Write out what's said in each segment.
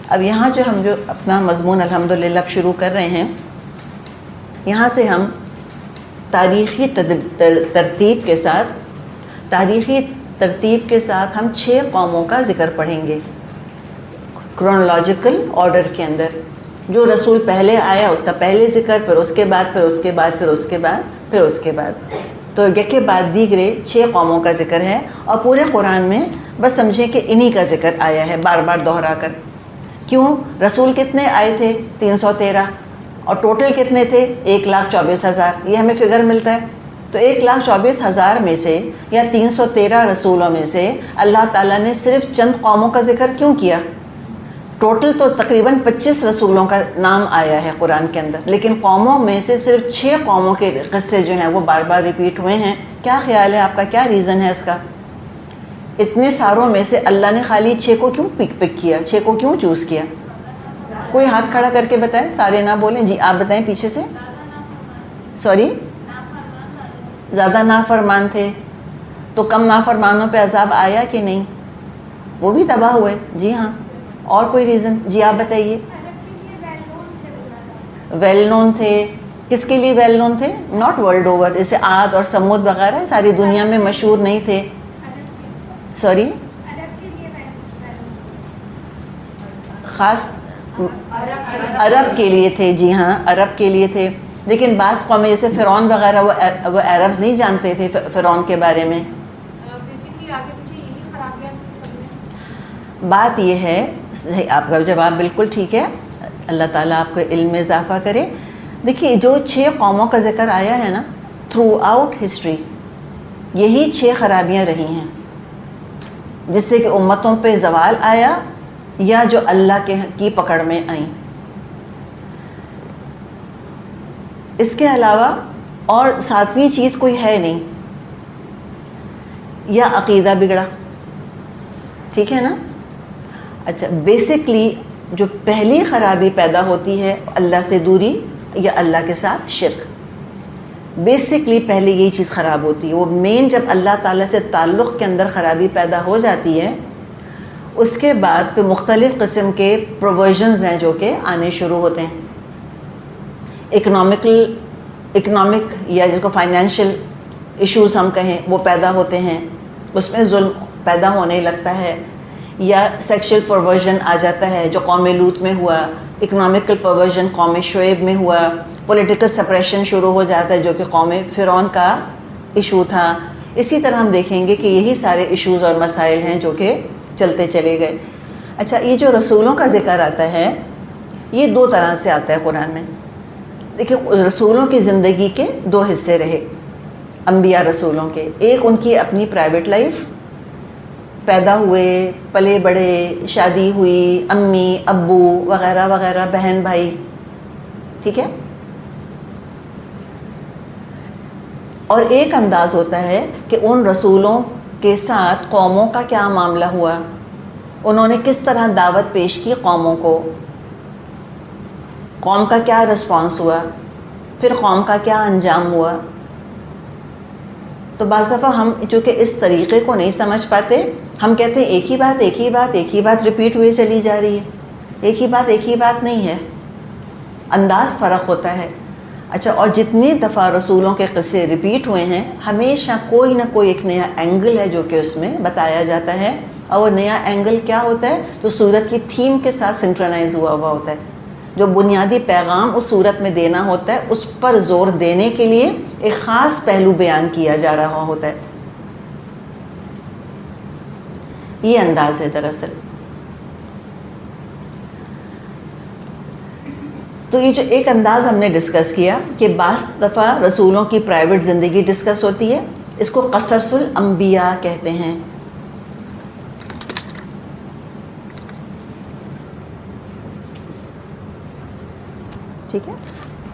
اب یہاں جو ہم اپنا مضمون الحمدللہ شروع کر رہے ہیں، یہاں سے ہم تاریخی ترتیب کے ساتھ ہم 6 قوموں کا ذکر پڑھیں گے کرونالوجیکل آرڈر کے اندر. جو رسول پہلے آیا اس کا پہلے ذکر، پھر اس کے بعد، پھر اس کے بعد، پھر اس کے بعد، پھر اس کے بعد. تو یکے بعد دیگرے 6 قوموں کا ذکر ہے، اور پورے قرآن میں بس سمجھیں کہ انہی کا ذکر آیا ہے بار بار دوہرا کر. کیوں؟ رسول کتنے آئے تھے؟ 313. اور ٹوٹل کتنے تھے؟ 1,24,000. یہ ہمیں فگر ملتا ہے. تو 1,24,000 میں سے یا 313 رسولوں میں سے اللہ تعالیٰ نے صرف چند قوموں کا ذکر کیوں کیا؟ ٹوٹل تو تقریباً 25 رسولوں کا نام آیا ہے قرآن کے اندر، لیکن قوموں میں سے صرف 6 قوموں کے قصے جو ہیں وہ بار بار ریپیٹ ہوئے ہیں. کیا خیال ہے آپ کا؟ کیا ریزن ہے اس کا؟ اتنے ساروں میں سے اللہ نے خالی 6 کو کیوں پک کیا؟ 6 کو کیوں چوز کیا؟ کوئی ہاتھ کھڑا کر کے بتائیں، سارے نہ بولیں. جی آپ بتائیں پیچھے سے. سوری، زیادہ نافرمان تھے. تو کم نافرمانوں پہ عذاب آیا کہ نہیں؟ وہ بھی تباہ ہوئے. جی ہاں. اور کوئی ریزن؟ جی آپ بتائیے. ویل نون تھے. کس کے لیے ویل نون تھے؟ Not world over. جیسے عاد اور سمود وغیرہ ساری دنیا میں مشہور نہیں تھے. سوری، خاص عرب کے لیے تھے. جی ہاں، عرب کے لیے تھے. لیکن بعض قومیں جیسے فرعون وغیرہ وہ عربز نہیں جانتے تھے فرعون کے بارے میں. بات یہ ہے، آپ کا جواب بالکل ٹھیک ہے، اللہ تعالیٰ آپ کو علم میں اضافہ کرے. دیکھیے جو 6 قوموں کا ذکر آیا ہے نا، تھرو آؤٹ ہسٹری یہی 6 خرابیاں رہی ہیں جس سے کہ امتوں پہ زوال آیا یا جو اللہ کی پکڑ میں آئیں. اس کے علاوہ اور 7ویں چیز کوئی ہے نہیں. یا عقیدہ بگڑا، ٹھیک ہے نا. اچھا، بیسکلی جو پہلی خرابی پیدا ہوتی ہے اللہ سے دوری یا اللہ کے ساتھ شرک. بیسکلی پہلے یہی چیز خراب ہوتی ہے. وہ مین جب اللہ تعالیٰ سے تعلق کے اندر خرابی پیدا ہو جاتی ہے، اس کے بعد پہ مختلف قسم کے پروورژنز ہیں جو کہ آنے شروع ہوتے ہیں. اکنامک یا جس کو فائنینشیل ایشوز ہم کہیں وہ پیدا ہوتے ہیں، اس میں ظلم پیدا ہونے لگتا ہے. یا سیکشل پرورژن آ جاتا ہے جو قوم لوط میں ہوا، اکنامکل پرورژن قوم شعیب میں ہوا، پولیٹیکل سپریشن شروع ہو جاتا ہے جو کہ قوم فرعون کا ایشو تھا. اسی طرح ہم دیکھیں گے کہ یہی سارے ایشوز اور مسائل ہیں جو کہ چلتے چلے گئے. اچھا، یہ جو رسولوں کا ذکر آتا ہے یہ 2 طرح سے آتا ہے قرآن میں. دیکھیے رسولوں کی زندگی کے 2 حصے رہے انبیاء رسولوں کے. ایک ان کی اپنی پرائیویٹ لائف، پیدا ہوئے، پلے بڑے، شادی ہوئی، امی ابو وغیرہ وغیرہ، بہن بھائی، ٹھیک ہے. اور ایک انداز ہوتا ہے کہ ان رسولوں کے ساتھ قوموں کا کیا معاملہ ہوا، انہوں نے کس طرح دعوت پیش کی قوموں کو، قوم کا کیا رسپانس ہوا، پھر قوم کا کیا انجام ہوا. تو بعض دفعہ ہم چونکہ اس طریقے کو نہیں سمجھ پاتے، ہم کہتے ہیں ایک ہی بات ریپیٹ ہوئی چلی جا رہی ہے. ایک ہی بات نہیں ہے، انداز فرق ہوتا ہے. اچھا، اور جتنی دفعہ رسولوں کے قصے ریپیٹ ہوئے ہیں ہمیشہ کوئی نہ کوئی ایک نیا اینگل ہے جو کہ اس میں بتایا جاتا ہے. اور وہ نیا اینگل کیا ہوتا ہے؟ جو سورت کی تھیم کے ساتھ سنکرونائز ہوا ہوتا ہے. جو بنیادی پیغام اس صورت میں دینا ہوتا ہے اس پر زور دینے کے لیے ایک خاص پہلو بیان کیا جا رہا ہوتا ہے. یہ انداز ہے دراصل. تو یہ جو ایک انداز ہم نے ڈسکس کیا کہ بعض دفعہ رسولوں کی پرائیویٹ زندگی ڈسکس ہوتی ہے، اس کو قصص الانبیاء کہتے ہیں. ٹھیک ہے،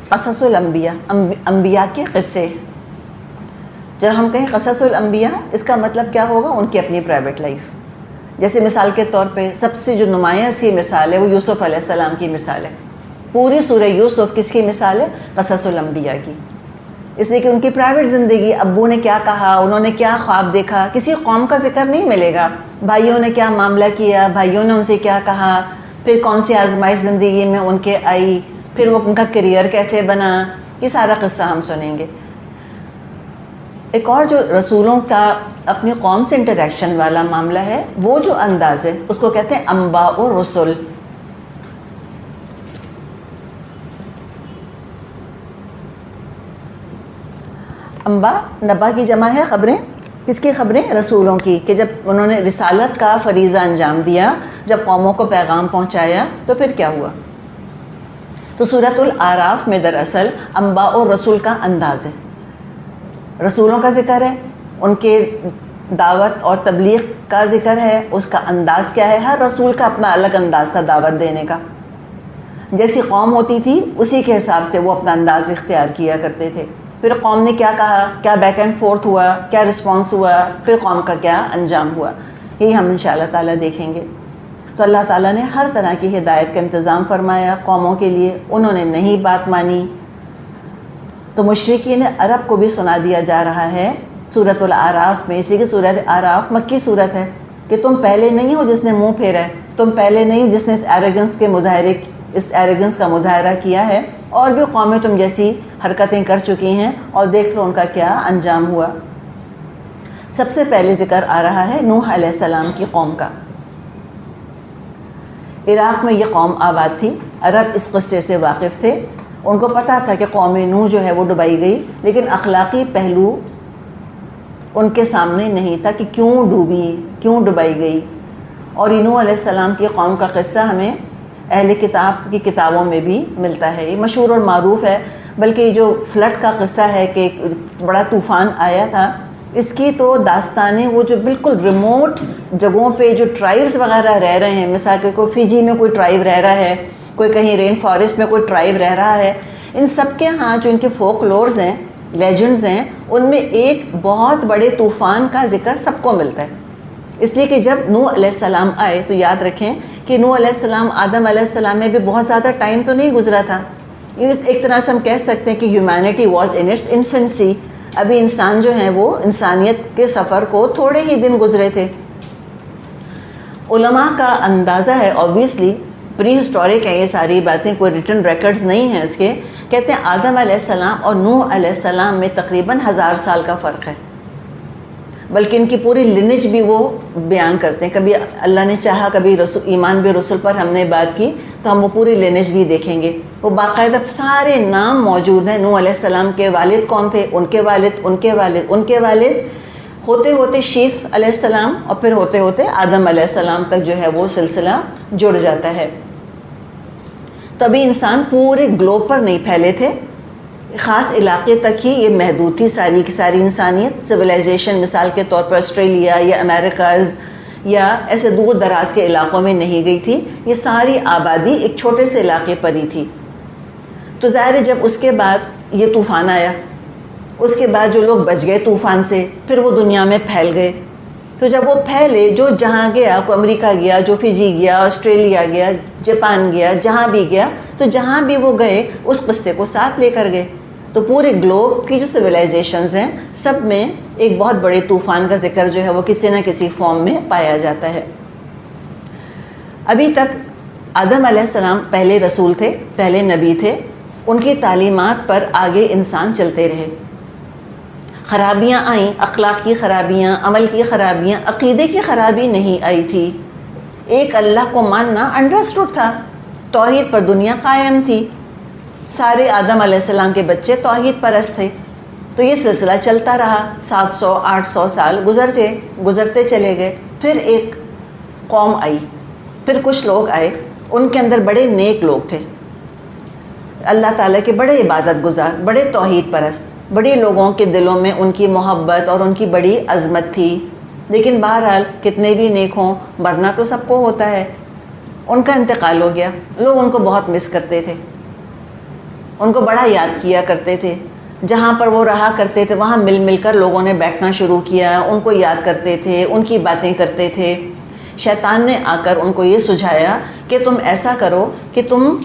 قصص الانبیاء، انبیاء کے قصے. جب ہم کہیں قصص الانبیاء اس کا مطلب کیا ہوگا؟ ان کی اپنی پرائیویٹ لائف. جیسے مثال کے طور پہ سب سے جو نمایاں سی مثال ہے وہ یوسف علیہ السلام کی مثال ہے. پوری سورہ یوسف کس کی مثال ہے؟ قصص الانبیاء کی. اس لیے کہ ان کی پرائیویٹ زندگی، ابو نے کیا کہا، انہوں نے کیا خواب دیکھا، کسی قوم کا ذکر نہیں ملے گا. بھائیوں نے کیا معاملہ کیا، بھائیوں نے ان سے کیا کہا، پھر کون سی آزمائش زندگی میں ان کے آئی، پھر وہ ان کا کیریئر کیسے بنا، یہ سارا قصہ ہم سنیں گے۔ ایک اور جو رسولوں کا اپنی قوم سے انٹریکشن والا معاملہ ہے، وہ جو انداز ہے اس کو کہتے ہیں انباء الرسل۔ انباء، نبا کی جمع ہے خبریں، کس کی خبریں؟ رسولوں کی، کہ جب انہوں نے رسالت کا فریضہ انجام دیا، جب قوموں کو پیغام پہنچایا تو پھر کیا ہوا۔ تو سورۃ الاعراف میں دراصل انباء الرسل کا انداز ہے، رسولوں کا ذکر ہے، ان کے دعوت اور تبلیغ کا ذکر ہے، اس کا انداز کیا ہے۔ ہر رسول کا اپنا الگ انداز تھا دعوت دینے کا، جیسی قوم ہوتی تھی اسی کے حساب سے وہ اپنا انداز اختیار کیا کرتے تھے۔ پھر قوم نے کیا کہا، کیا بیک اینڈ فورتھ ہوا، کیا رسپانس ہوا، پھر قوم کا کیا انجام ہوا، یہی ہم انشاءاللہ تعالیٰ دیکھیں گے۔ تو اللہ تعالیٰ نے ہر طرح کی ہدایت کا انتظام فرمایا قوموں کے لیے، انہوں نے نہیں بات مانی، تو مشرکین عرب کو بھی سنا دیا جا رہا ہے سورۃ الاعراف میں، اس لیے کہ سورۃ الاعراف مکی صورت ہے، کہ تم پہلے نہیں ہو جس نے منہ پھیرا ہے، تم پہلے نہیں ہو جس نے اس ایروگنس کا مظاہرہ کیا ہے، اور بھی قومیں تم جیسی حرکتیں کر چکی ہیں، اور دیکھ لو ان کا کیا انجام ہوا۔ سب سے پہلے ذکر آ رہا ہے نوح علیہ السلام کی قوم کا۔ عراق میں یہ قوم آباد تھی، عرب اس قصے سے واقف تھے، ان کو پتہ تھا کہ قوم نوح جو ہے وہ ڈبائی گئی، لیکن اخلاقی پہلو ان کے سامنے نہیں تھا کہ کیوں ڈوبی، کیوں ڈبائی گئی۔ اور نوح علیہ السلام کی قوم کا قصہ ہمیں اہل کتاب کی کتابوں میں بھی ملتا ہے، یہ مشہور اور معروف ہے۔ بلکہ یہ جو فلڈ کا قصہ ہے کہ ایک بڑا طوفان آیا تھا، اس کی تو داستانیں وہ جو بالکل ریموٹ جگہوں پہ جو ٹرائبز وغیرہ رہ رہے ہیں، مثال کے کوئی فیجی میں کوئی ٹرائب رہ رہا ہے، کوئی کہیں رین فارسٹ میں کوئی ٹرائب رہ رہا ہے، ان سب کے ہاں جو ان کے فوک لورز ہیں، لیجنڈز ہیں، ان میں ایک بہت بڑے طوفان کا ذکر سب کو ملتا ہے۔ اس لیے کہ جب نوح علیہ السلام آئے تو یاد رکھیں کہ نوح علیہ السلام آدم علیہ السلام میں بھی بہت زیادہ ٹائم تو نہیں گزرا تھا، ایک طرح سے ہم کہہ سکتے ہیں کہ humanity was in its infancy, ابھی انسان جو ہیں وہ انسانیت کے سفر کو تھوڑے ہی دن گزرے تھے۔ علماء کا اندازہ ہے، اوبویسلی پری ہسٹورک ہیں یہ ساری باتیں، کوئی ریٹن ریکارڈز نہیں ہیں اس کے، کہتے ہیں آدم علیہ السلام اور نوح علیہ السلام میں تقریباً 1000 سال کا فرق ہے، بلکہ ان کی پوری لینیج بھی وہ بیان کرتے ہیں۔ کبھی اللہ نے چاہا کبھی ایمان بے رسل پر ہم نے بات کی تو ہم وہ پوری لینیج بھی دیکھیں گے، وہ باقاعدہ سارے نام موجود ہیں۔ نوح علیہ السلام کے والد کون تھے، ان کے والد، ان کے والد، ان کے والد، ہوتے ہوتے شیث علیہ السلام، اور پھر ہوتے ہوتے آدم علیہ السلام تک جو ہے وہ سلسلہ جڑ جاتا ہے۔ تبھی انسان پورے گلوب پر نہیں پھیلے تھے، خاص علاقے تک ہی یہ محدود تھی ساری کی ساری انسانیت۔ سویلائزیشن مثال کے طور پر آسٹریلیا یا امریکاز یا ایسے دور دراز کے علاقوں میں نہیں گئی تھی، یہ ساری آبادی ایک چھوٹے سے علاقے پر ہی تھی۔ تو ظاہر ہے جب اس کے بعد یہ طوفان آیا، اس کے بعد جو لوگ بچ گئے طوفان سے، پھر وہ دنیا میں پھیل گئے۔ تو جب وہ پھیلے، جو جہاں گیا، کوئی امریکہ گیا، جو فجی گیا، آسٹریلیا گیا، جاپان گیا، جہاں بھی گیا، تو جہاں بھی وہ گئے اس قصے کو ساتھ لے کر گئے۔ تو پورے گلوب کی جو سویلائزیشنز ہیں سب میں ایک بہت بڑے طوفان کا ذکر جو ہے وہ کسی نہ کسی فارم میں پایا جاتا ہے۔ ابھی تک آدم علیہ السلام پہلے رسول تھے، پہلے نبی تھے، ان کی تعلیمات پر آگے انسان چلتے رہے۔ خرابیاں آئیں، اخلاق کی خرابیاں، عمل کی خرابیاں، عقیدے کی خرابی نہیں آئی تھی۔ ایک اللہ کو ماننا انڈرسٹوڈ تھا، توحید پر دنیا قائم تھی، سارے آدم علیہ السلام کے بچے توحید پرست تھے۔ تو یہ سلسلہ چلتا رہا، 700 800 سال گزرتے چلے گئے۔ پھر ایک قوم آئی، پھر کچھ لوگ آئے، ان کے اندر بڑے نیک لوگ تھے، اللہ تعالیٰ کے بڑے عبادت گزار، بڑے توحید پرست، بڑے لوگوں کے دلوں میں ان کی محبت اور ان کی بڑی عظمت تھی۔ لیکن بہرحال کتنے بھی نیک ہوں، مرنا تو سب کو ہوتا ہے۔ ان کا انتقال ہو گیا، لوگ ان کو بہت مس کرتے تھے، ان کو بڑا یاد کیا کرتے تھے، جہاں پر وہ رہا کرتے تھے وہاں مل مل کر لوگوں نے بیٹھنا شروع کیا، ان کو یاد کرتے تھے، ان کی باتیں کرتے تھے۔ شیطان نے آ کر ان کو یہ سجھایا کہ تم ایسا کرو کہ تم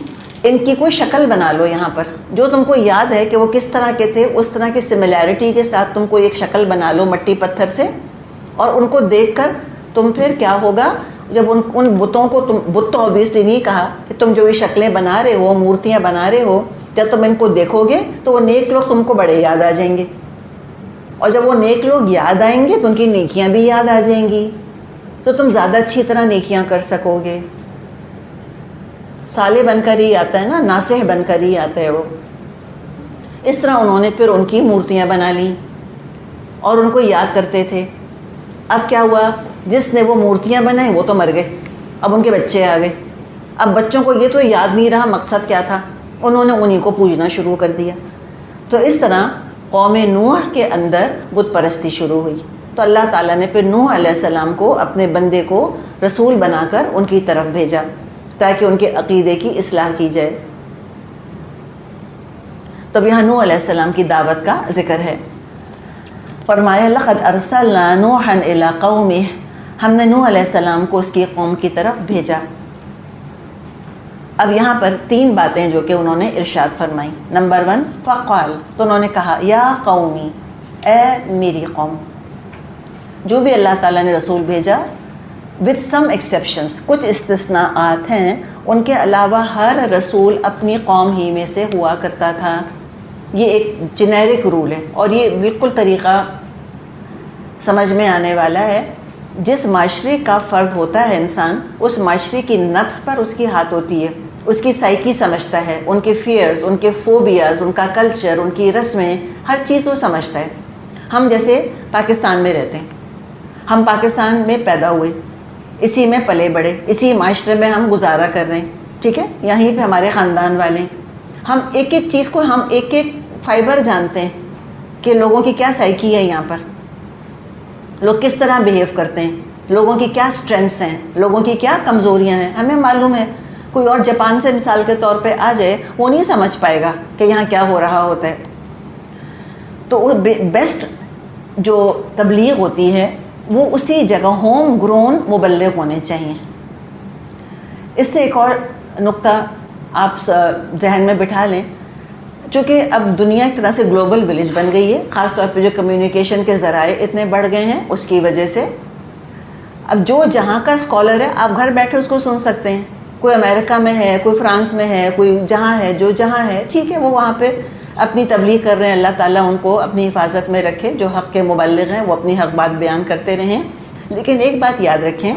ان کی کوئی شکل بنا لو، یہاں پر جو تم کو یاد ہے کہ وہ کس طرح کے تھے اس طرح کی سملیرٹی کے ساتھ تم کو ایک شکل بنا لو مٹی پتھر سے، اور ان کو دیکھ کر تم پھر کیا ہوگا، جب ان بتوں کو بت تو آبویسلی نہیں کہا کہ تم جو یہ شکلیں بنا رہے ہو، مورتیاں بنا رہے ہو، جب تم ان کو دیکھو گے تو وہ نیک لوگ تم کو بڑے یاد آ جائیں گے، اور جب وہ نیک لوگ یاد آئیں گے تو ان کی نیکیاں بھی یاد آ جائیں گی، تو تم زیادہ اچھی طرح نیکیاں کر سکو گے۔ صالح بن کر ہی آتا ہے نا، ناصح بن کر ہی آتا ہے وہ۔ اس طرح انہوں نے پھر ان کی مورتیاں بنا لی اور ان کو یاد کرتے تھے۔ اب کیا ہوا، جس نے وہ مورتیاں بنائیں وہ تو مر گئے، اب ان کے بچے آ گئے۔ اب بچوں کو یہ تو یاد نہیں رہا مقصد کیا تھا، انہوں نے انہی کو پوجنا شروع کر دیا۔ تو اس طرح قوم نوح کے اندر بت پرستی شروع ہوئی۔ تو اللہ تعالیٰ نے پھر نوح علیہ السلام کو اپنے بندے کو رسول بنا کر ان کی طرف بھیجا تاکہ ان کے عقیدے کی اصلاح کی جائے۔ تب یہاں نوح علیہ السلام کی دعوت کا ذکر ہے۔ فرمایا لقد ارسلنا نوحا الی قومہ، ہم نے نوح علیہ السلام کو اس کی قوم کی طرف بھیجا۔ اب یہاں پر 3 باتیں جو کہ انہوں نے ارشاد فرمائی۔ نمبر 1 فقال، تو انہوں نے کہا یا قومی، اے میری قوم۔ جو بھی اللہ تعالیٰ نے رسول بھیجا with some exceptions، کچھ استثناءات ہیں، ان کے علاوہ ہر رسول اپنی قوم ہی میں سے ہوا کرتا تھا۔ یہ ایک جنیرک رول ہے اور یہ بالکل طریقہ سمجھ میں آنے والا ہے۔ جس معاشرے کا فرد ہوتا ہے انسان، اس معاشرے کی نفس پر اس کی ہاتھ ہوتی ہے، اس کی سائیکی سمجھتا ہے، ان کے فیئرز، ان کے فوبیاز، ان کا کلچر، ان کی رسمیں، ہر چیز وہ سمجھتا ہے۔ ہم جیسے پاکستان میں رہتے ہیں، ہم پاکستان میں پیدا ہوئے، اسی میں پلے بڑے، اسی معاشرے میں ہم گزارا کر رہے ہیں، ٹھیک ہے، یہیں پہ ہمارے خاندان والے ہیں۔ ہم ایک ایک چیز کو، ہم ایک ایک فائبر جانتے ہیں کہ لوگوں کی کیا سائیکی ہے، یہاں پر لوگ کس طرح بیہیو کرتے ہیں، لوگوں کی کیا سٹرینتھس ہیں، لوگوں کی کیا کمزوریاں ہیں، ہمیں معلوم ہے۔ کوئی اور جاپان سے مثال کے طور پہ آ جائے، وہ نہیں سمجھ پائے گا کہ یہاں کیا ہو رہا ہوتا ہے۔ تو وہ بیسٹ جو تبلیغ ہوتی ہے وہ اسی جگہ ہوم گرون مبلغ ہونے چاہیے۔ اس سے ایک اور نقطہ آپ ذہن میں بٹھا لیں، چونکہ اب دنیا ایک طرح سے گلوبل ولیج بن گئی ہے، خاص طور پہ جو کمیونیکیشن کے ذرائع اتنے بڑھ گئے ہیں اس کی وجہ سے۔ اب جو جہاں کا اسکالر ہے آپ گھر بیٹھے اس کو سن سکتے ہیں، کوئی امریکہ میں ہے، کوئی فرانس میں ہے، کوئی جہاں ہے، جو جہاں ہے، ٹھیک ہے، وہ وہاں پہ اپنی تبلیغ کر رہے ہیں۔ اللہ تعالیٰ ان کو اپنی حفاظت میں رکھے، جو حق کے مبلغ ہیں وہ اپنی حق بات بیان کرتے رہیں۔ لیکن ایک بات یاد رکھیں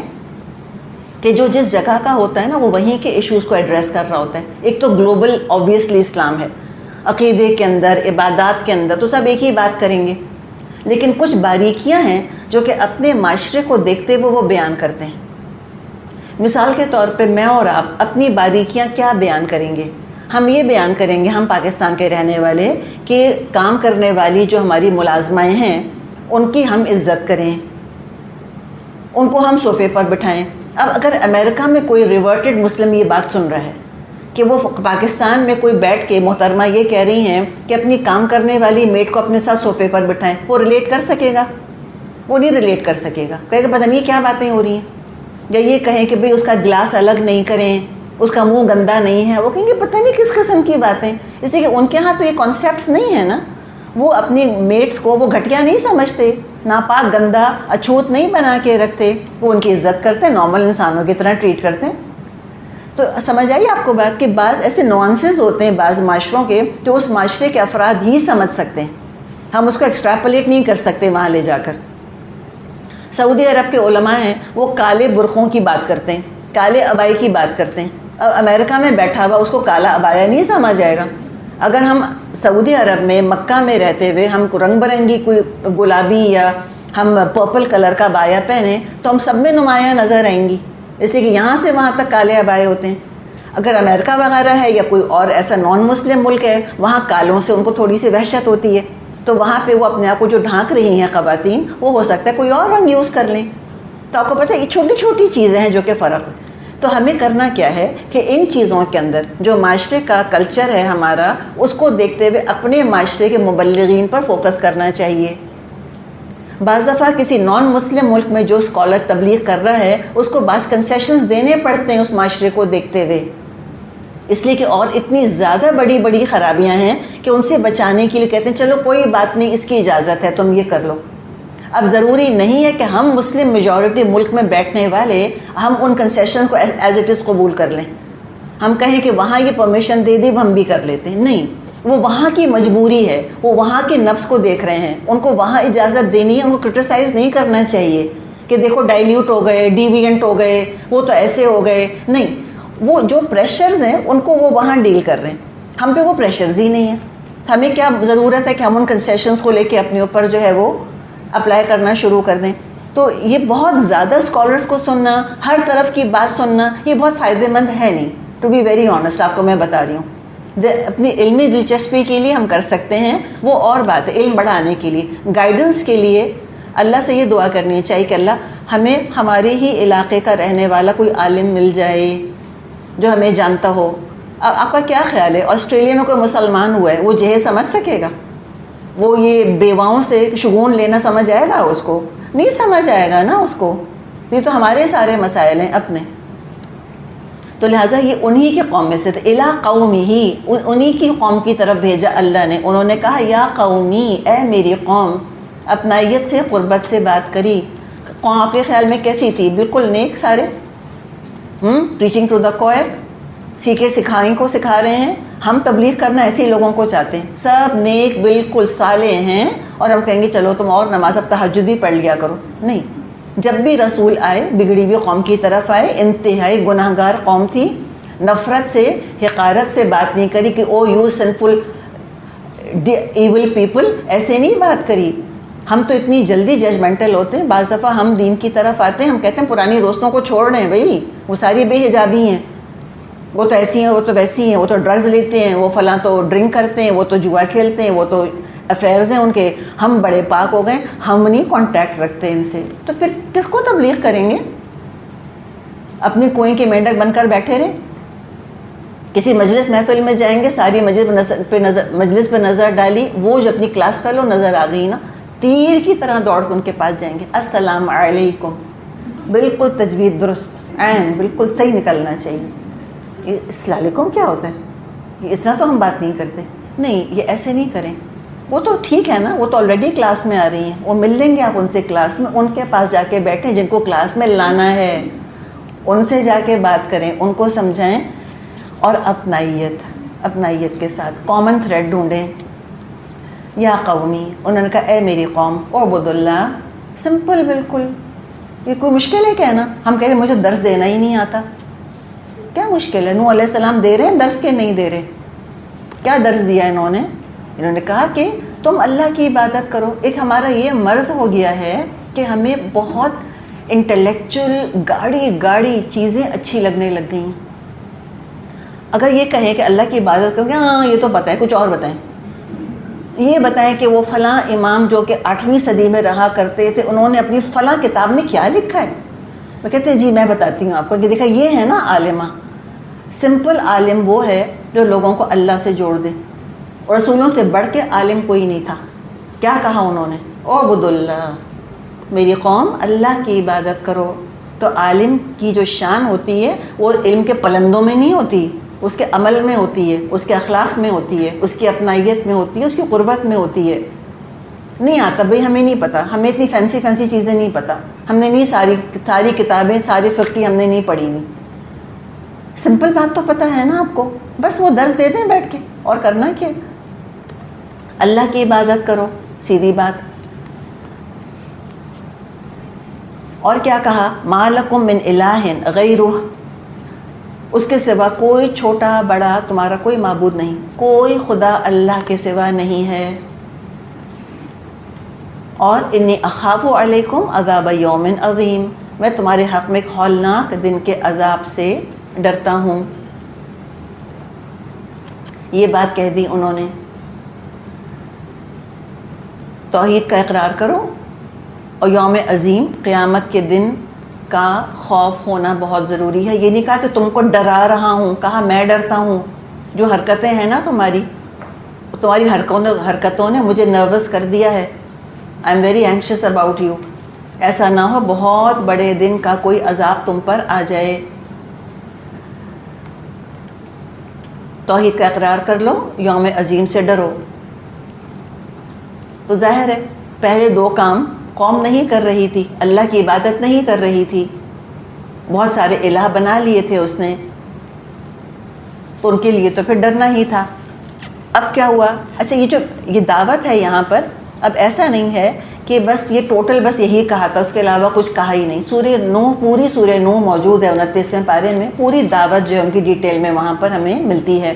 کہ جو جس جگہ کا ہوتا ہے نا، وہ وہیں کے ایشوز کو ایڈریس کر رہا ہوتا ہے۔ ایک تو گلوبل آبویسلی اسلام ہے، عقیدے کے اندر، عبادات کے اندر تو سب ایک ہی بات کریں گے، لیکن کچھ باریکیاں ہیں جو کہ اپنے معاشرے کو دیکھتے ہوئے وہ بیان کرتے ہیں۔ مثال کے طور پہ میں اور آپ اپنی باریکیاں کیا بیان کریں گے؟ ہم یہ بیان کریں گے، ہم پاکستان کے رہنے والے، کہ کام کرنے والی جو ہماری ملازمائیں ہیں ان کی ہم عزت کریں، ان کو ہم صوفے پر بٹھائیں۔ اب اگر امریکہ میں کوئی ریورٹڈ مسلم یہ بات سن رہا ہے کہ وہ پاکستان میں کوئی بیٹھ کے محترمہ یہ کہہ رہی ہیں کہ اپنی کام کرنے والی میٹ کو اپنے ساتھ صوفے پر بٹھائیں، وہ ریلیٹ کر سکے گا؟ وہ نہیں ریلیٹ کر سکے گا، کہے گا پتہ نہیں کیا باتیں ہو رہی ہیں۔ یا یہ کہیں کہ بھئی اس کا گلاس الگ نہیں کریں، اس کا منہ گندا نہیں ہے، وہ کہیں گے پتہ نہیں کس قسم کی باتیں، اس لیے کہ ان کے ہاں تو یہ کانسیپٹس نہیں ہیں نا۔ وہ اپنی میٹس کو وہ گھٹیا نہیں سمجھتے، ناپاک گندا اچھوت نہیں بنا کے رکھتے، وہ ان کی عزت کرتے ہیں، نارمل انسانوں کی طرح ٹریٹ کرتے ہیں۔ تو سمجھ آئی آپ کو بات کہ بعض ایسے نوانسز ہوتے ہیں بعض معاشروں کے جو اس معاشرے کے افراد ہی سمجھ سکتے ہیں، ہم اس کو ایکسٹراپولیٹ نہیں کر سکتے وہاں لے جا کر۔ سعودی عرب کے علماء ہیں، وہ کالے برقعوں کی بات کرتے ہیں، کالے ابائی کی بات کرتے ہیں۔ اب امریکہ میں بیٹھا ہوا اس کو کالا ابایا نہیں سمجھ آئے گا۔ اگر ہم سعودی عرب میں مکہ میں رہتے ہوئے ہم کو رنگ برنگی کوئی گلابی یا ہم پرپل کلر کا ابایا پہنیں تو ہم سب میں نمایاں نظر آئیں گی، اس لیے کہ یہاں سے وہاں تک کالے ابائے ہوتے ہیں۔ اگر امریکہ وغیرہ ہے یا کوئی اور ایسا نان مسلم ملک ہے، وہاں کالوں سے ان کو تھوڑی سی وحشت ہوتی ہے، تو وہاں پہ وہ اپنے آپ کو جو ڈھانک رہی ہیں خواتین، وہ ہو سکتا ہے کوئی اور رنگ یوز کر لیں۔ تو آپ کو پتہ ہے یہ چھوٹی چھوٹی چیزیں ہیں جو کہ فرق ہے۔ تو ہمیں کرنا کیا ہے کہ ان چیزوں کے اندر جو معاشرے کا کلچر ہے ہمارا، اس کو دیکھتے ہوئے اپنے معاشرے کے مبلغین پر فوکس کرنا چاہیے۔ بعض دفعہ کسی نان مسلم ملک میں جو اسکالر تبلیغ کر رہا ہے اس کو بعض کنسیشنز دینے پڑتے ہیں اس معاشرے کو دیکھتے ہوئے، اس لیے کہ اور اتنی زیادہ بڑی بڑی خرابیاں ہیں کہ ان سے بچانے کے لیے کہتے ہیں چلو کوئی بات نہیں، اس کی اجازت ہے، تم یہ کر لو۔ اب ضروری نہیں ہے کہ ہم مسلم میجورٹی ملک میں بیٹھنے والے ہم ان کنسیشن کو ایز اٹ از قبول کر لیں. ہم کہیں کہ وہاں یہ پرمیشن دے دی ہم بھی کر لیتے ہیں. نہیں، وہ وہاں کی مجبوری ہے، وہ وہاں کے نفس کو دیکھ رہے ہیں، ان کو وہاں اجازت دینی ہے. ان کو کرٹیسائز نہیں کرنا چاہیے کہ دیکھو ڈائلیوٹ ہو گئے، ڈیوینٹ ہو گئے، وہ تو ایسے ہو گئے. نہیں، وہ جو پریشرز ہیں ان کو وہ وہاں ڈیل کر رہے ہیں. ہم پہ وہ پریشرز ہی نہیں ہیں. ہمیں کیا ضرورت ہے کہ ہم ان کنسیشنز کو لے کے اپنے اوپر جو ہے وہ اپلائی کرنا شروع کر دیں. تو یہ بہت زیادہ اسکالرس کو سننا، ہر طرف کی بات سننا، یہ بہت فائدہ مند ہے نہیں. ٹو بی ویری آنیسٹ آپ کو میں بتا رہی ہوں، اپنی علمی دلچسپی کے لیے ہم کر سکتے ہیں، وہ اور بات ہے. علم بڑھانے کے لیے، گائیڈنس کے لیے اللہ سے یہ دعا کرنی چاہیے کہ اللہ ہمیں ہمارے ہی علاقے کا رہنے والا کوئی عالم مل جائے جو ہمیں جانتا ہو. آپ کا کیا خیال ہے آسٹریلیا میں کوئی مسلمان ہوا ہے، وہ جہیز سمجھ سکے گا؟ وہ یہ بیواؤں سے شگون لینا سمجھ آئے گا؟ اس کو نہیں سمجھ آئے گا نا اس کو. یہ تو ہمارے سارے مسائل ہیں اپنے. تو لہٰذا یہ انہی کی قوم میں سے تھے. الا قومی، انہی کی قوم کی طرف بھیجا اللہ نے. انہوں نے کہا یا قومی، اے میری قوم. اپنائیت سے، قربت سے بات کری. قوم آپ کے خیال میں کیسی تھی؟ بالکل نیک سارے، پریچنگ ٹو دا کوئر، سیکھے سکھائیں کو سکھا رہے ہیں. ہم تبلیغ کرنا ایسے لوگوں کو چاہتے ہیں، سب نیک بالکل صالح ہیں، اور ہم کہیں گے چلو تم اور نماز اب تہجد بھی پڑھ لیا کرو. نہیں، جب بھی رسول آئے بگڑی ہوئی قوم کی طرف آئے، انتہائی گناہ گار قوم تھی، نفرت سے، حقارت سے بات نہیں کری کہ او یو سنفل ایول پیپل، ایسے نہیں بات کری. ہم تو اتنی جلدی ججمنٹل ہوتے ہیں. بعض دفعہ ہم دین کی طرف آتے ہیں، ہم کہتے ہیں پرانی دوستوں کو چھوڑ رہے ہیں، بھائی وہ ساری بے حجابی ہیں، وہ تو ایسی ہیں، وہ تو ویسی ہیں، وہ تو ڈرگز لیتے ہیں، وہ فلاں تو ڈرنک کرتے ہیں، وہ تو جوا کھیلتے ہیں، وہ تو افیئرز ہیں ان کے. ہم بڑے پاک ہو گئے، ہم نہیں کانٹیکٹ رکھتے ان سے. تو پھر کس کو تبلیغ کریں گے؟ اپنی کنویں کے مینڈک بن کر بیٹھے رہیں. کسی مجلس محفل میں جائیں گے، ساری مجلس پہ نظر ڈالی، وہ جو اپنی کلاس فیلو نظر آ گئی نا، تیر کی طرح دوڑ کے ان کے پاس جائیں گے. السلام علیکم، بالکل تجوید درست، بالکل صحیح نکلنا چاہیے. یہ السلام علیکم کیا ہوتا ہے؟ یہ اس طرح تو ہم بات نہیں کرتے. نہیں، یہ ایسے نہیں کریں. وہ تو ٹھیک ہے نا، وہ تو آلریڈی کلاس میں آ رہی ہیں، وہ مل لیں گے آپ ان سے کلاس میں. ان کے پاس جا کے بیٹھیں جن کو کلاس میں لانا ہے، ان سے جا کے بات کریں، ان کو سمجھائیں. اور اپنائیت کے ساتھ کامن تھریڈ ڈھونڈیں. یا قومی، انہوں نے کہا اے میری قوم، اعبدوا اللہ. سمپل بالکل. یہ کوئی مشکل ہے کہنا؟ ہم کہتے ہیں مجھے درس دینا ہی نہیں آتا. کیا مشکل ہے؟ نوح علیہ السلام دے رہے ہیں درس کے نہیں دے رہے؟ کیا درس دیا انہوں نے؟ انہوں نے کہا کہ تم اللہ کی عبادت کرو. ایک ہمارا یہ مرض ہو گیا ہے کہ ہمیں بہت انٹلیکچوئل گاڑی چیزیں اچھی لگنے لگ گئیں. اگر یہ کہیں کہ اللہ کی عبادت کرو گے، ہاں یہ تو پتہ ہے، کچھ اور بتائیں. یہ بتائیں کہ وہ فلاں امام جو کہ 8ویں صدی میں رہا کرتے تھے، انہوں نے اپنی فلاں کتاب میں کیا لکھا ہے. وہ کہتے ہیں جی میں بتاتی ہوں آپ کو کہ دیکھا یہ ہے نا عالمہ. سمپل عالم وہ ہے جو لوگوں کو اللہ سے جوڑ دے. اور رسولوں سے بڑھ کے عالم کوئی نہیں تھا. کیا کہا انہوں نے؟ اعبدوا اللہ، میری قوم اللہ کی عبادت کرو. تو عالم کی جو شان ہوتی ہے وہ علم کے پلندوں میں نہیں ہوتی، اس کے عمل میں ہوتی ہے، اس کے اخلاق میں ہوتی ہے، اس کی اپنائیت میں ہوتی ہے، اس کی قربت میں ہوتی ہے. نہیں آتا بھئی، ہمیں نہیں پتہ، ہمیں اتنی فینسی چیزیں نہیں پتہ، ہم نے نہیں ساری کتابیں ساری فقہ ہم نے نہیں پڑھی ہوئی. سمپل بات تو پتہ ہے نا آپ کو، بس وہ درس دے دیں بیٹھ کے. اور کرنا کیا؟ اللہ کی عبادت کرو، سیدھی بات. اور کیا کہا؟ ما لکم من الہ غیرہ، اس کے سوا کوئی چھوٹا بڑا تمہارا کوئی معبود نہیں، کوئی خدا اللہ کے سوا نہیں ہے. اور انی اخاف علیکم عذاب یوم عظیم، میں تمہارے حق میں ایک ہولناک دن کے عذاب سے ڈرتا ہوں. یہ بات کہہ دی انہوں نے. توحید کا اقرار کرو، اور یوم عظیم قیامت کے دن کا خوف ہونا بہت ضروری ہے. یہ نہیں کہا کہ تم کو ڈرا رہا ہوں، کہا میں ڈرتا ہوں. جو حرکتیں ہیں نا تمہاری حرکتوں نے مجھے نروس کر دیا ہے. I am very anxious about you. ایسا نہ ہو بہت بڑے دن کا کوئی عذاب تم پر آ جائے. توحید کا اقرار کر لو، یوم عظیم سے ڈرو. تو ظاہر ہے پہلے دو کام قوم نہیں کر رہی تھی، اللہ کی عبادت نہیں کر رہی تھی، بہت سارے الہ بنا لیے تھے اس نے، تو ان کے لیے تو پھر ڈرنا ہی تھا۔ اب کیا ہوا؟ اچھا یہ دعوت ہے یہاں پر، اب ایسا نہیں ہے کہ بس یہ ٹوٹل بس یہی کہا تھا، اس کے علاوہ کچھ کہا ہی نہیں۔ سورہ نوح، پوری سورہ نوح موجود ہے 29ویں پارے میں، پوری دعوت جو ہے ان کی ڈیٹیل میں وہاں پر ہمیں ملتی ہے۔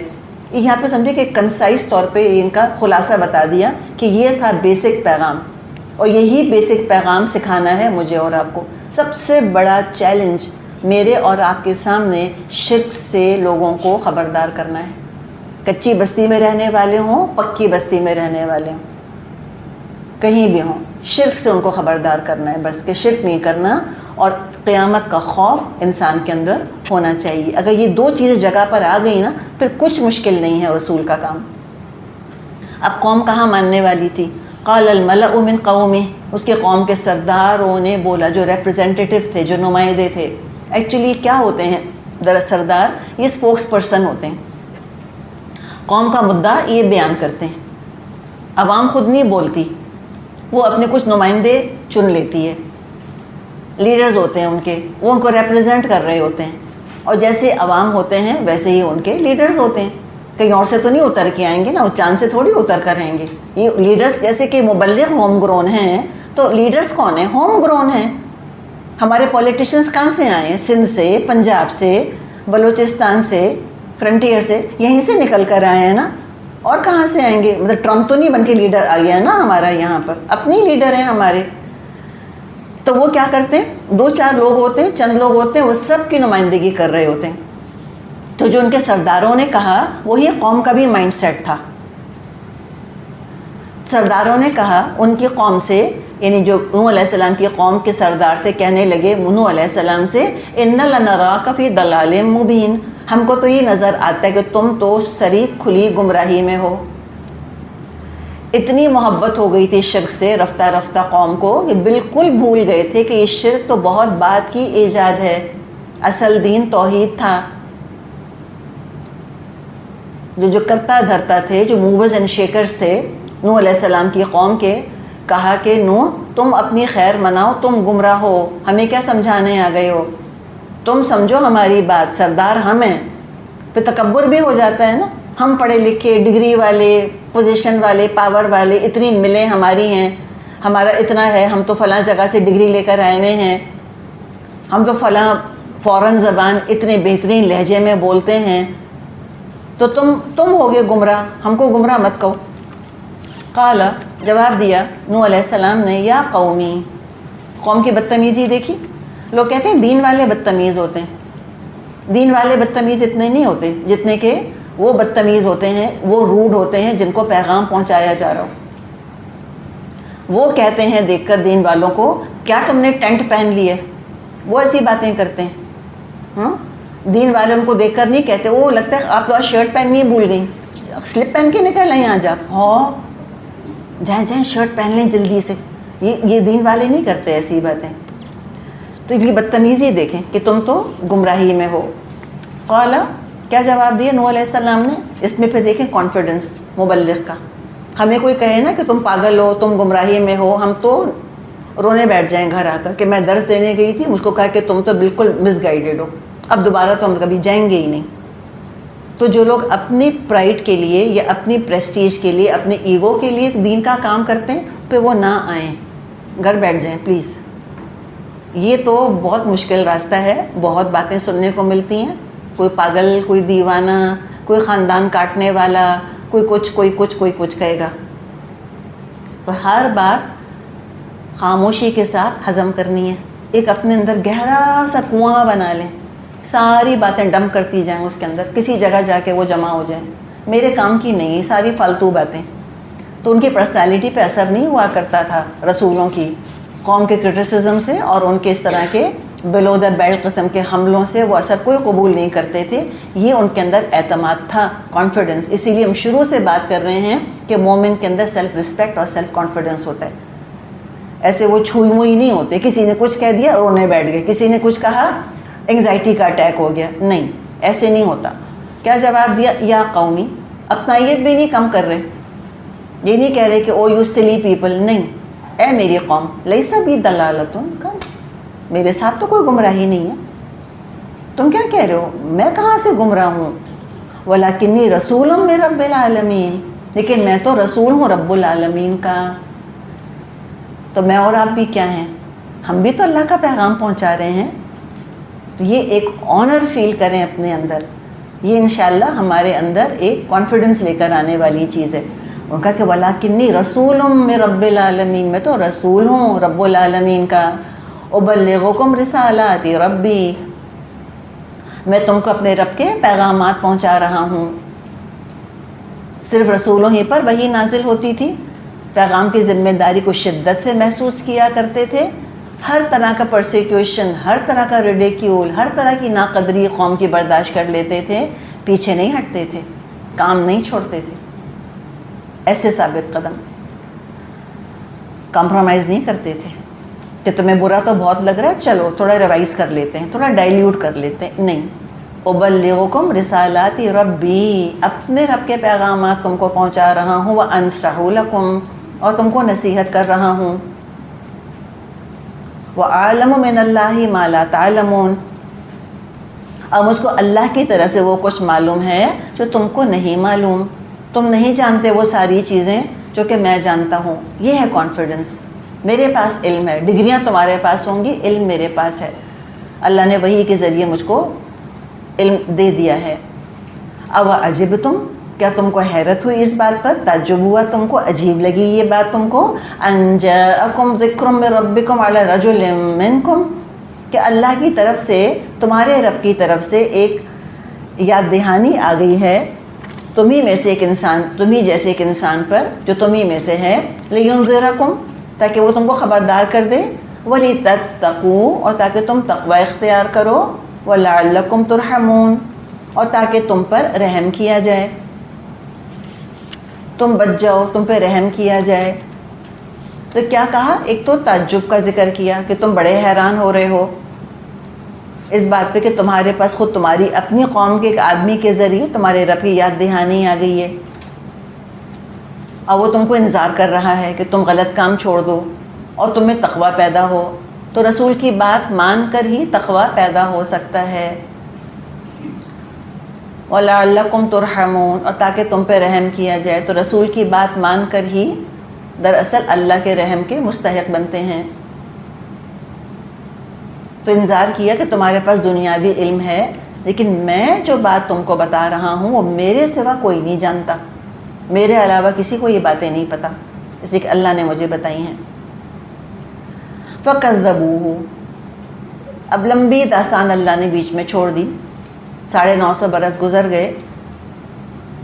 یہاں پہ سمجھے کہ کنسائز طور پہ ان کا خلاصہ بتا دیا کہ یہ تھا بیسک پیغام، اور یہی بیسک پیغام سکھانا ہے مجھے اور آپ کو۔ سب سے بڑا چیلنج میرے اور آپ کے سامنے شرک سے لوگوں کو خبردار کرنا ہے، کچی بستی میں رہنے والے ہوں، پکی بستی میں رہنے والے ہوں، کہیں بھی ہوں، شرک سے ان کو خبردار کرنا ہے بس، کہ شرک نہیں کرنا، اور قیامت کا خوف انسان کے اندر ہونا چاہیے۔ اگر یہ دو چیزیں جگہ پر آ گئی نا، پھر کچھ مشکل نہیں ہے رسول کا کام۔ اب قوم کہاں ماننے والی تھی؟ قال الملأ من قومه، اس کے قوم کے سرداروں نے بولا، جو ریپریزنٹیٹیو تھے، جو نمائندے تھے۔ ایکچولی کیا ہوتے ہیں سردار؟ یہ اسپوکس پرسن ہوتے ہیں، قوم کا مدعا یہ بیان کرتے ہیں، عوام خود نہیں بولتی، وہ اپنے کچھ نمائندے چن لیتی ہے، لیڈرز ہوتے ہیں ان کے، وہ ان کو ریپریزنٹ کر رہے ہوتے ہیں، اور جیسے عوام ہوتے ہیں ویسے ہی ان کے لیڈرز ہوتے ہیں۔ کہیں اور سے تو نہیں اتر کے آئیں گے نا، وہ چاند سے تھوڑی اتر کر آئیں گے۔ یہ لیڈرز جیسے کہ مبلغ ہوم گرون ہیں، تو لیڈرز کون ہیں؟ ہوم گرون ہیں۔ ہمارے پولیٹیشنز کہاں سے آئے ہیں؟ سندھ سے، پنجاب سے، بلوچستان سے، فرنٹیئر سے، یہیں سے نکل کر آئے ہیں نا، اور کہاں سے آئیں گے؟ مطلب ٹرمپ تو نہیں بن کے لیڈر آ گیا نا ہمارا، یہاں پر اپنے لیڈر ہیں ہمارے۔ تو وہ کیا کرتے ہیں؟ دو چار لوگ ہوتے ہیں، چند لوگ ہوتے ہیں، وہ سب کی نمائندگی کر رہے ہوتے ہیں۔ تو جو ان کے سرداروں نے کہا، وہی قوم کا بھی مائنڈ سیٹ تھا۔ سرداروں نے کہا ان کی قوم سے، یعنی جو نوح علیہ السلام کی قوم کے سردار تھے، کہنے لگے نوح علیہ السلام سے، اِنَّ لَنَرَاكَ فِي ضَلَالٍ مُبِينٍ، ہم کو تو یہ نظر آتا ہے کہ تم تو صریح کھلی گمراہی میں ہو۔ اتنی محبت ہو گئی تھی شرک سے رفتہ رفتہ قوم کو کہ بالکل بھول گئے تھے کہ یہ شرک تو بہت بعد کی ایجاد ہے، اصل دین توحید تھا۔ جو کرتا دھرتا تھے، جو موورز اینڈ شیکرز تھے نوح علیہ السلام کی قوم کے، کہا کہ نوح تم اپنی خیر مناؤ، تم گمراہ ہو، ہمیں کیا سمجھانے آ گئے ہو؟ تم سمجھو ہماری بات، سردار ہم ہیں۔ پھر تکبر بھی ہو جاتا ہے نا، ہم پڑھے لکھے، ڈگری والے، پوزیشن والے، پاور والے، اتنی ملیں ہماری ہیں، ہمارا اتنا ہے، ہم تو فلاں جگہ سے ڈگری لے کر آئے ہوئے ہیں، ہم تو فلاں فورن زبان اتنے بہترین لہجے میں بولتے ہیں، تو تم ہوگے گمراہ، ہم کو گمراہ مت کہو۔ قال، جواب دیا نوح علیہ السلام نے، یا قومی، قوم کی بدتمیزی دیکھی۔ لوگ کہتے ہیں دین والے بدتمیز ہوتے ہیں، دین والے بدتمیز اتنے نہیں ہوتے جتنے کہ وہ بدتمیز ہوتے ہیں، وہ روڈ ہوتے ہیں جن کو پیغام پہنچایا جا رہا ہو۔ وہ کہتے ہیں دیکھ کر دین والوں کو، کیا تم نے ٹینٹ پہن لی ہے؟ وہ ایسی باتیں کرتے ہیں۔ دین والے ان کو دیکھ کر نہیں کہتے، وہ لگتا ہے آپ تو آج شرٹ پہننی بھول گئیں، سلپ پہن کے نکل آئیں آج آپ، ہاں جائیں شرٹ پہن لیں جلدی سے۔ یہ دین والے نہیں کرتے ایسی باتیں۔ تو ان کی بدتمیزی دیکھیں کہ تم تو گمراہی میں ہو۔ قال، کیا جواب دیا نوح علیہ السلام نے؟ اس میں پھر دیکھیں کانفیڈنس مبلغ کا۔ ہمیں کوئی کہے نا کہ تم پاگل ہو، تم گمراہی میں ہو، ہم تو رونے بیٹھ جائیں گھر آ کر کہ میں درس دینے گئی تھی، مجھ کو کہا کہ تم تو بالکل مس گائیڈڈ ہو، اب دوبارہ تو ہم کبھی جائیں گے ہی نہیں۔ تو جو لوگ اپنی پرائڈ کے لیے یا اپنی پریسٹیج کے لیے، اپنے ایگو کے لیے دین کا کام کرتے ہیں، پھر وہ نہ آئیں، گھر بیٹھ جائیں پلیز۔ یہ تو بہت مشکل راستہ ہے، بہت باتیں سننے کو ملتی ہیں، کوئی پاگل، کوئی دیوانہ، کوئی خاندان کاٹنے والا، کوئی کچھ کہے گا۔ تو ہر بات خاموشی کے ساتھ ہضم کرنی ہے، ایک اپنے اندر گہرا سا کنواں بنا لیں، ساری باتیں ڈمپ کرتی جائیں اس کے اندر، کسی جگہ جا کے وہ جمع ہو جائیں، میرے کام کی نہیں، ساری فالتو باتیں۔ تو ان کی پرسنالٹی پہ اثر نہیں ہوا کرتا تھا رسولوں کی، قوم کے کرٹیسزم سے اور ان کے اس طرح کے بلو دا بیلٹ قسم کے حملوں سے وہ اثر کوئی قبول نہیں کرتے تھے۔ یہ ان کے اندر اعتماد تھا، کانفیڈنس۔ اسی لیے ہم شروع سے بات کر رہے ہیں کہ مومن کے اندر سیلف رسپیکٹ اور سیلف کانفیڈنس ہوتا ہے۔ ایسے وہ چھوئی موئی نہیں ہوتے، کسی نے کچھ کہہ دیا رونے بیٹھ گئے، کسی نے کچھ کہا انگزائٹی کا اٹیک ہو گیا، نہیں، ایسے نہیں ہوتا۔ کیا جواب دیا؟ یا قومی، اپنائیت بھی نہیں کم کر رہے، یہ نہیں کہہ رہے کہ او یو سلی پیپل، نہیں، اے میری قوم لیس بی دلالتن، میرے ساتھ تو کوئی گمراہی نہیں ہے، تم کیا کہہ رہے ہو، میں کہاں سے گمراہ ہوں، ولیکنی رسول من رب العالمین، لیکن میں تو رسول ہوں رب العالمین کا۔ تو میں اور آپ بھی کیا ہیں، ہم بھی تو اللہ کا پیغام پہنچا رہے ہیں۔ تو یہ ایک آنر فیل کریں اپنے اندر، یہ انشاءاللہ ہمارے اندر ایک کانفیڈنس لے کر آنے والی چیز ہے۔ ان کا کہ ولیکنی رسول من رب العالمین، میں تو رسول ہوں رب العالمین کا، ابلغکم رسالات ربی، میں تم کو اپنے رب کے پیغامات پہنچا رہا ہوں۔ صرف رسولوں ہی پر وحی نازل ہوتی تھی، پیغام کی ذمہ داری کو شدت سے محسوس کیا کرتے تھے، ہر طرح کا پرسیکیوشن، ہر طرح کا ریڈیکیول، ہر طرح کی ناقدری قوم کی برداشت کر لیتے تھے، پیچھے نہیں ہٹتے تھے، کام نہیں چھوڑتے تھے، ایسے ثابت قدم، کمپرومائز نہیں کرتے تھے کہ تمہیں برا تو بہت لگ رہا ہے، چلو تھوڑا ریوائز کر لیتے ہیں، تھوڑا ڈائلیوٹ کر لیتے ہیں، نہیں، ابلغکم رسالات ربی، اپنے رب کے پیغامات تم کو پہنچا رہا ہوں، وانصح لکم، اور تم کو نصیحت کر رہا ہوں، وَأَعْلَمُ مِنَ اللَّهِ مَا لَا تَعْلَمُونَ، اور مجھ کو اللہ کی طرف سے وہ کچھ معلوم ہے جو تم کو نہیں معلوم، تم نہیں جانتے وہ ساری چیزیں جو کہ میں جانتا ہوں۔ یہ ہے کانفیڈنس، میرے پاس علم ہے، ڈگریاں تمہارے پاس ہوں گی، علم میرے پاس ہے، اللہ نے وحی کے ذریعے مجھ کو علم دے دیا ہے۔ او عجبتم، کیا تم کو حیرت ہوئی اس بات پر، تعجب ہوا تم کو، عجیب لگی یہ بات تم کو، ان جاءکم ذکر من ربکم علی رجل منکم، کہ اللہ کی طرف سے، تمہارے رب کی طرف سے ایک یاد دہانی آ گئی ہے تمہیں میں سے ایک انسان، تمہیں جیسے ایک انسان پر جو تمہیں میں سے ہے، لینذرکم، تاکہ وہ تم کو خبردار کر دے، ولتتقوا، اور تاکہ تم تقوی اختیار کرو، ولعلکم ترحمون، اور تاکہ تم پر رحم کیا جائے، تم بچ جاؤ، تم پہ رحم کیا جائے۔ تو کیا کہا، ایک تو تعجب کا ذکر کیا کہ تم بڑے حیران ہو رہے ہو اس بات پہ کہ تمہارے پاس خود تمہاری اپنی قوم کے ایک آدمی کے ذریعے تمہارے رب کی یاد دہانی آ گئی ہے، اور وہ تم کو انذار کر رہا ہے کہ تم غلط کام چھوڑ دو اور تم میں تقوی پیدا ہو۔ تو رسول کی بات مان کر ہی تقوی پیدا ہو سکتا ہے، وَلَعَلَّكُمْ تُرْحَمُونَ، اور تاکہ تم پہ رحم کیا جائے۔ تو رسول کی بات مان کر ہی دراصل اللہ کے رحم کے مستحق بنتے ہیں۔ تو انذار کیا کہ تمہارے پاس دنیاوی علم ہے، لیکن میں جو بات تم کو بتا رہا ہوں وہ میرے سوا کوئی نہیں جانتا، میرے علاوہ کسی کو یہ باتیں نہیں پتہ، اس لیے کہ اللہ نے مجھے بتائی ہیں۔ فَكَذَّبُوهُ، اب لمبی داستان اللہ نے بیچ میں چھوڑ دی، 950 برس گزر گئے،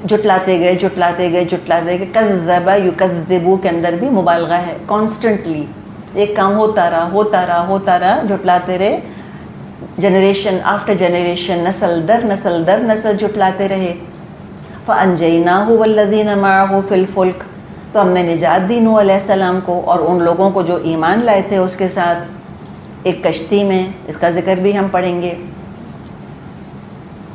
جھٹلاتے گئے جھٹلاتے گئے جھٹلاتے گئے۔ کذب یکذبو کے اندر بھی مبالغہ ہے، کانسٹنٹلی ایک کام ہوتا رہا، جھٹلاتے رہے، جنریشن آفٹر جنریشن، نسل در نسل جھٹلاتے رہے۔ فَأَنْجَيْنَاهُ وَالَّذِينَ مَعَهُ فِي الْفُلْكِ، تو ہم نے نجات دی نوح علیہ السلام کو اور ان لوگوں کو جو ایمان لائے تھے اس کے ساتھ، ایک کشتی میں، اس کا ذکر بھی ہم پڑھیں گے۔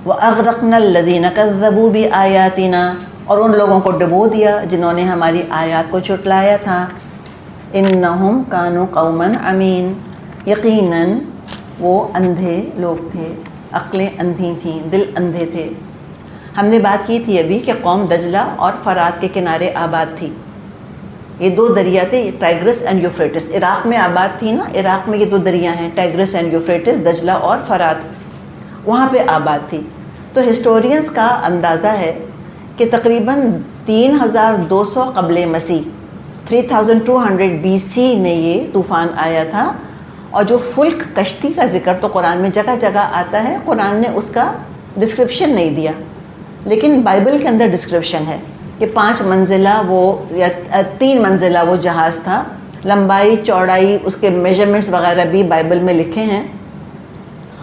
وَأَغْرَقْنَا الَّذِينَ كَذَّبُوا بِآيَاتِنَا، اور ان لوگوں کو ڈبو دیا جنہوں نے ہماری آیات کو جھٹلایا تھا۔ إِنَّهُمْ كَانُوا قَوْمًا عَمِينَ، یقیناً وہ اندھے لوگ تھے، عقلیں اندھی تھیں، دل اندھے تھے۔ ہم نے بات کی تھی ابھی کہ قوم دجلہ اور فرات کے کنارے آباد تھی، یہ دو دریا تھے، ٹائگرس اینڈ یوفریٹس، عراق میں آباد تھی نا، عراق میں یہ دو دریا ہیں، ٹائگرس اینڈ یوفریٹس، دجلہ اور فرات، وہاں پہ آباد تھی۔ تو ہسٹورینز کا اندازہ ہے کہ تقریباً 3200 قبل مسیح، 3200 BC میں یہ طوفان آیا تھا، اور جو فلک کشتی کا ذکر تو قرآن میں جگہ جگہ آتا ہے، قرآن نے اس کا ڈسکرپشن نہیں دیا، لیکن بائبل کے اندر ڈسکرپشن ہے کہ 5 منزلہ وہ یا 3 منزلہ وہ جہاز تھا، لمبائی چوڑائی اس کے میجرمنٹس وغیرہ بھی بائبل میں لکھے ہیں،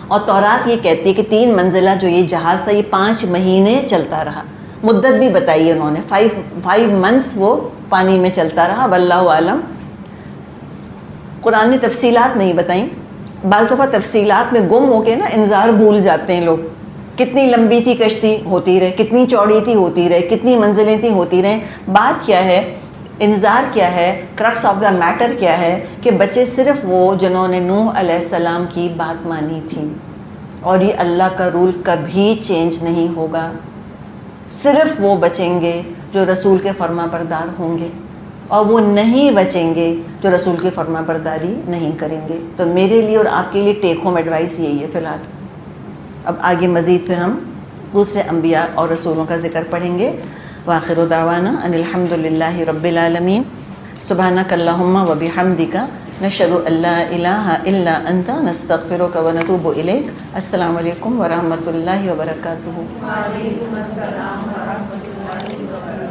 اور تورات یہ کہتی ہے کہ 3 منزلہ جو یہ جہاز تھا یہ 5 مہینے چلتا رہا، مدت بھی بتائی ہے انہوں نے، 5 months وہ پانی میں چلتا رہا، واللہ عالم۔ قرآن نے تفصیلات نہیں بتائیں، بعض دفعہ تفصیلات میں گم ہو کے نا انذار بھول جاتے ہیں لوگ، کتنی لمبی تھی کشتی ہوتی رہے، کتنی چوڑی تھی ہوتی رہے، کتنی منزلیں تھی ہوتی رہیں، بات کیا ہے انذار کیا ہے، کرکس آف دا میٹر کیا ہے کہ بچے صرف وہ جنہوں نے نوح علیہ السلام کی بات مانی تھی، اور یہ اللہ کا رول کبھی چینج نہیں ہوگا. صرف وہ بچیں گے جو رسول کے فرما بردار ہوں گے، اور وہ نہیں بچیں گے جو رسول کی فرما برداری نہیں کریں گے. تو میرے لیے اور آپ کے لیے ٹیک ہوم ایڈوائس یہی ہے فی الحال. اب آگے مزید پھر ہم دوسرے انبیاء اور رسولوں کا ذکر پڑھیں گے. وآخر دعوانا ان الحمد للہ رب العالمین. سبحانک اللہم و بحمدک نشہد ان لا الہ الا انت نستغفرک و نتوب الیک. السلام علیکم ورحمۃ اللہ وبرکاتہ. وعلیکم السلام ورحمۃ اللہ وبرکاتہ.